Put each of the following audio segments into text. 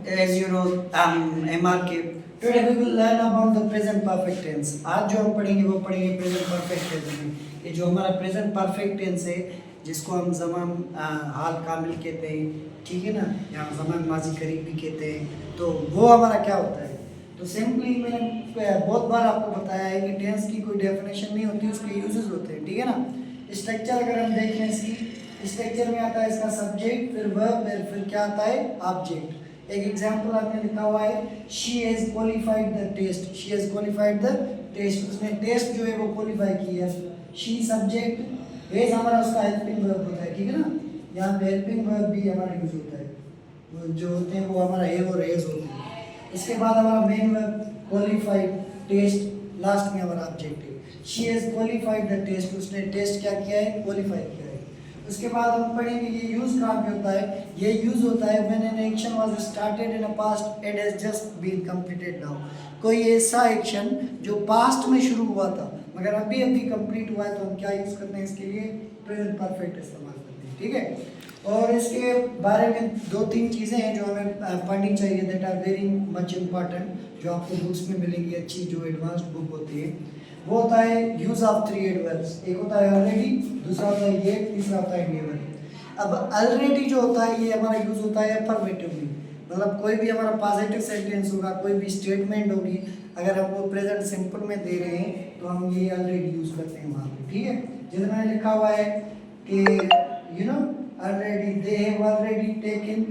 as you know, I'm MRK. Today we will learn about the present perfect tense. आज जो हम पढ़ेंगे वो पढ़ेंगे present perfect tense में. ये जो हमारा present perfect tense है, जिसको हम ज़मान हाल कामिल कहते हैं, ठीक है ना, या ज़मान माजी करीब भी कहते हैं, तो वो हमारा क्या होता है? तो सिंपली मैंने बहुत बार आपको बताया है कि टेंस की कोई डेफिनेशन नहीं होती, उसके यूजेस होते हैं, ठीक है ना. स्ट्रक्चर अगर हम देख लें इसकी, स्ट्रक्चर में आता है इसका सब्जेक्ट, फिर वर्ब, फिर क्या आता है ऑब्जेक्ट. एक एग्जांपल आपने लिखा हुआ है, she has qualified the test. She has qualified the test, उसने टेस्ट जो है वो क्वालिफाई किया है. शी सब्जेक्ट, हैज हमारा उसका हेल्पिंग वर्ब होता है, ठीक है ना. यहाँ पे हेल्पिंग वर्ब भी हमारा यूज होता है, वो जो होते हैं वो हमारा हैव और हैज होते हैं. इसके बाद हमारा main verb qualified, test, last में हमारा ऑब्जेक्ट है. She has qualified the test, उसने टेस्ट क्या किया है, क्वालिफाई किया है. उसके बाद हम पढ़ेंगे ये यूज कहाँ पे होता है. ये यूज होता है when an action was started in a past and has just been completed now. कोई ऐसा एक्शन जो पास्ट में शुरू हुआ था मगर अभी अभी कंप्लीट हुआ है, तो हम क्या यूज करते हैं इसके लिए, प्रेजेंट परफेक्ट इस्तेमाल करते हैं, ठीक है. और इसके बारे में दो तीन चीज़ें हैं जो हमें पढ़नी चाहिए, that are very much important, जो आपको बुक्स में मिलेंगी अच्छी, जो एडवांस्ड बुक होती है. वो होता है यूज ऑफ थ्री एडवर्ब्स. एक होता है ऑलरेडी, दूसरा होता है येट, तीसरा होता है नेवर. अब ऑलरेडी जो होता है ये हमारा यूज होता है अफर्मेटिवली, मतलब कोई भी हमारा पॉजिटिव सेंटेंस होगा, कोई भी स्टेटमेंट होगी, अगर हम वो प्रेजेंट सिंपल में दे रहे हैं तो हम ये ऑलरेडी यूज करते हैं वहाँ पे, ठीक है. जैसे मैंने लिखा हुआ है कि you know already, they have already taken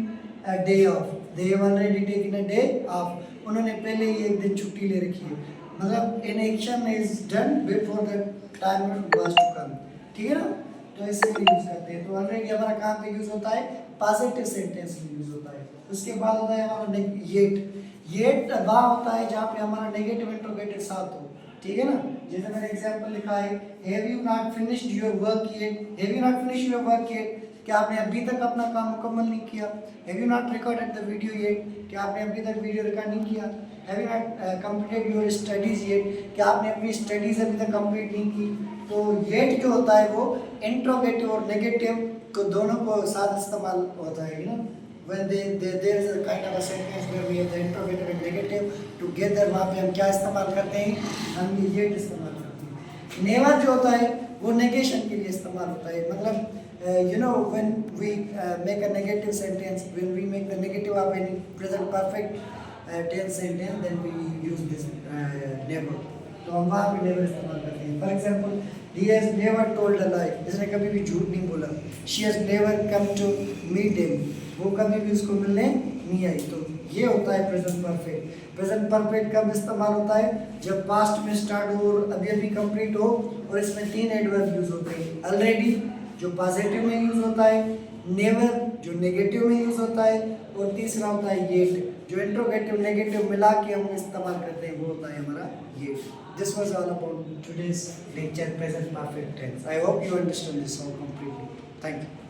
a day of. They have already taken a day of, उन्होंने पहले ही एक दिन छुट्टी ले रखी है, मतलब an action is done before the time was to come, ठीक है ना. तो इसलिए यूज करते हैं. तो ऑलरेडी हमारा कहाँ पे यूज होता है, पॉजिटिव सेंटेंस में यूज होता है. उसके बाद होता है हमारा येट. येट वहाँ होता है जहाँ पे हमारा नेगेटिव इंट्रोगेटिव साथ हो, ठीक है ना. जैसे मैंने एग्जांपल लिखा है, have you not finished your work yet. Have you not finished your work yet, क्या आपने अभी तक अपना काम मुकम्मल नहीं किया. Have you not recorded the video yet, क्या आपने अभी तक वीडियो रिकॉर्ड नहीं किया. Have you not completed your studies yet, क्या आपने अपनी स्टडीज अभी तक कंप्लीट नहीं की. तो येट जो होता है वो इंट्रोगेटिव और नेगेटिव को दोनों को साथ इस्तेमाल होता है, you know. when there is a kind of a sentence where we have the interrogative and negative together, वहाँ पे हम क्या इस्तेमाल करते हैं, हम ये इस्तेमाल करते हैं. नेवर जो होता है वो नेगेशन के लिए इस्तेमाल होता है, मतलब you know when we make a negative sentence, when we make the negative of any present perfect tense sentence, then we use this never. तो हम वहाँ पे नेवर इस्तेमाल करते हैं. For example, he has never told a lie, इसने कभी भी झूठ नहीं बोला. she has never come to meet him, वो कभी भी उसको मिलने नहीं आई. तो ये होता है प्रेजेंट परफेक्ट. प्रेजेंट परफेक्ट कब इस्तेमाल होता है, जब पास्ट में स्टार्ट हो और अभी अभी कंप्लीट हो, और इसमें तीन एडवर्ब यूज होते हैं. ऑलरेडी जो पॉजिटिव में यूज होता है, नेवर जो नेगेटिव में यूज होता है, और तीसरा होता है येट जो इंट्रोगेटिव नेगेटिव मिला के हम इस्तेमाल करते हैं, वो होता है हमारा yet. This was all about today's lecture, present perfect tense. I hope you understand this all completely. Thank you.